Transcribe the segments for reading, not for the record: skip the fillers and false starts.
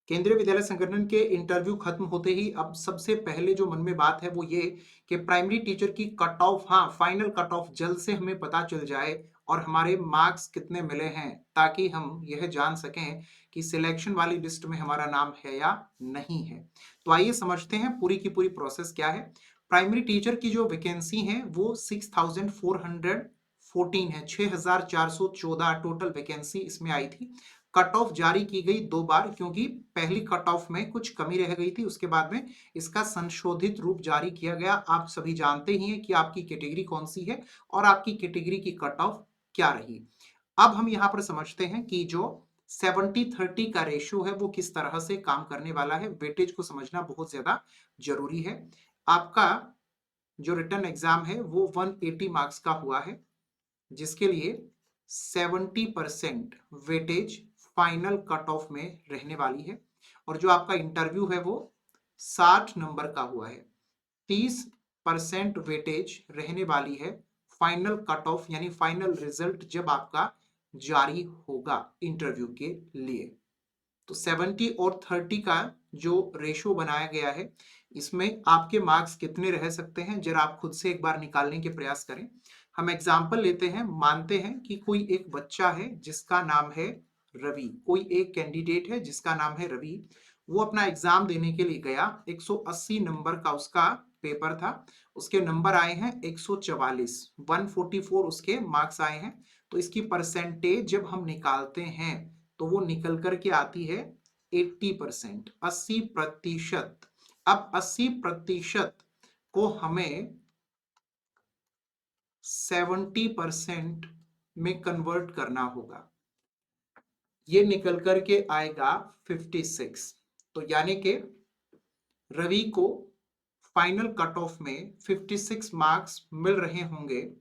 केंद्रीय विद्यालय संगठन के इंटरव्यू खत्म होते ही अब सबसे पहले जो मन में बात है वो ये कि प्राइमरी टीचर की कट ऑफ, हाँ, फाइनल कट ऑफ जल्द से हमें पता चल जाए और हमारे मार्क्स कितने मिले हैं, ताकि हम यह जान सकें कि सिलेक्शन वाली लिस्ट में हमारा नाम है या नहीं है। तो आइए समझते हैं पूरी की पूरी प्रोसेस क्या है। प्राइमरी टीचर की जो वैकेंसी है वो 6414 है, 6414 टोटल वैकेंसी इसमें आई थी। कट ऑफ जारी की गई 2 बार, क्योंकि पहली कट ऑफ में कुछ कमी रह गई थी, उसके बाद में इसका संशोधित रूप जारी किया गया। आप सभी जानते ही हैं कि आपकी कैटेगरी कौन सी है और आपकी कैटेगरी की कट ऑफ क्या रही। अब हम यहां पर समझते हैं कि जो 70-30 का रेशियो है वो किस तरह से काम करने वाला है। वेटेज को समझना बहुत ज्यादा जरूरी है। आपका जो रिटन एग्जाम है वो 180 मार्क्स का हुआ है, जिसके लिए 70% वेटेज फाइनल कट ऑफ में रहने वाली है। और जो आपका इंटरव्यू है वो 60 नंबर का हुआ है। 30% वेटेज रहने वाली है फाइनल कट ऑफ, यानी फाइनल रिजल्ट जब आपका जारी होगा इंटरव्यू के लिए। तो 70 और 30 का जो रेशो बनाया गया है, इसमें आपके मार्क्स कितने रह सकते हैं जरा आप खुद से एक बार निकालने के प्रयास करें। हम एग्जाम्पल लेते हैं, मानते हैं कि कोई एक बच्चा है जिसका नाम है रवि, कोई एक कैंडिडेट है जिसका नाम है रवि। वो अपना एग्जाम देने के लिए गया, 180 नंबर का उसका पेपर था, उसके नंबर आए हैं 144, 144 उसके मार्क्स आए हैं। तो इसकी परसेंटेज जब हम निकालते हैं तो वो निकल करके आती है 80%, 80%। अब 80% को हमें 70% में कन्वर्ट करना होगा, ये निकल करके आएगा 56। तो यानी कि रवि को फाइनल कट ऑफ में 56 मार्क्स मिल रहे होंगे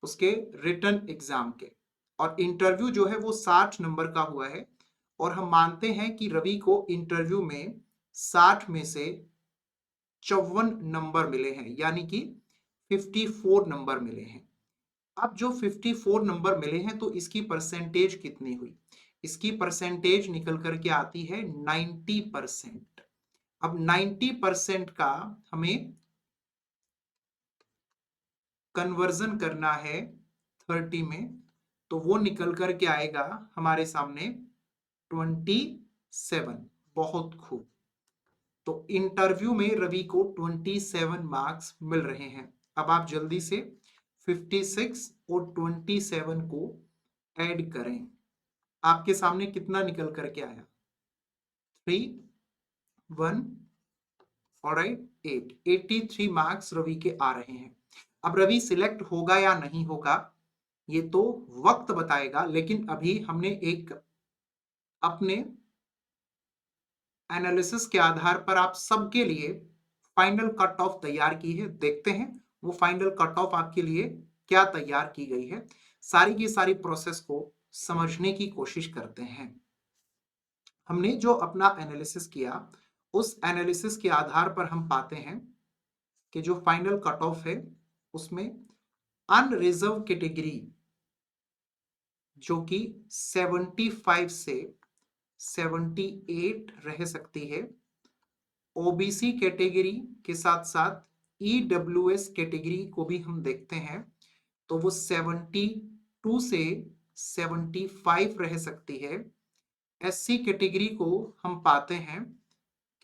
उसके रिटन एग्जाम के। और इंटरव्यू जो है वो 60 नंबर का हुआ है, और हम मानते हैं कि रवि को इंटरव्यू में 60 में से 54 नंबर मिले हैं, यानी कि 54 नंबर मिले हैं। अब जो 54 नंबर मिले हैं तो इसकी परसेंटेज कितनी हुई? इसकी परसेंटेज निकल करके आती है 90%। अब 90% का हमें कन्वर्जन करना है 30 में, तो वो निकल करके आएगा हमारे सामने 27। बहुत खूब। तो इंटरव्यू में रवि को 27 मार्क्स मिल रहे हैं। अब आप जल्दी से 56 और 27 को ऐड करें। आपके सामने कितना निकल करके आया? 3, 1, ऑलराइट, 8, 83 मार्क्स रवि के आ रहे हैं। अब रवि सिलेक्ट होगा या नहीं होगा ये तो वक्त बताएगा, लेकिन अभी हमने एक अपने एनालिसिस के आधार पर आप सबके लिए फाइनल कट ऑफ तैयार की है। देखते हैं वो फाइनल कट ऑफ आपके लिए क्या तैयार की गई है। सारी की सारी प्रोसेस को समझने की कोशिश करते हैं। हमने जो अपना एनालिसिस किया, उस एनालिसिस के आधार पर हम पाते हैं कि जो फाइनल कट ऑफ है उसमें अनरिजर्व कैटेगरी जो कि 75 से 78 रह सकती है, ओबीसी कैटेगरी के साथ साथ ईडब्ल्यूएस कैटेगरी को भी हम देखते हैं तो वो 72 से 75 रह सकती है। एससी कैटेगरी को हम पाते हैं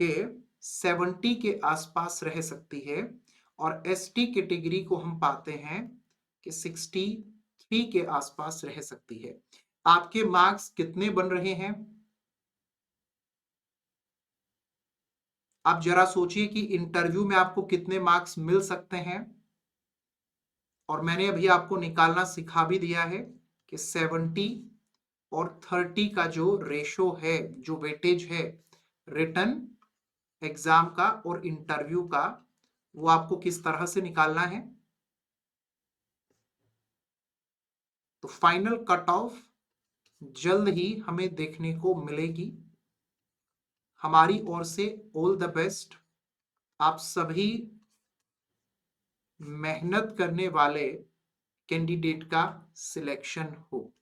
कि 70 के आसपास रह सकती है, और एसटी कैटेगरी को हम पाते हैं कि 63 के आसपास रह सकती है। आपके मार्क्स कितने बन रहे हैं? आप जरा सोचिए कि इंटरव्यू में आपको कितने मार्क्स मिल सकते हैं। और मैंने अभी आपको निकालना सिखा भी दिया है कि 70 और 30 का जो रेशो है, जो वेटेज है रिटन एग्जाम का और इंटरव्यू का, वो आपको किस तरह से निकालना है। तो फाइनल कट ऑफ जल्द ही हमें देखने को मिलेगी। हमारी ओर से ऑल द बेस्ट। आप सभी मेहनत करने वाले कैंडिडेट का सिलेक्शन हो।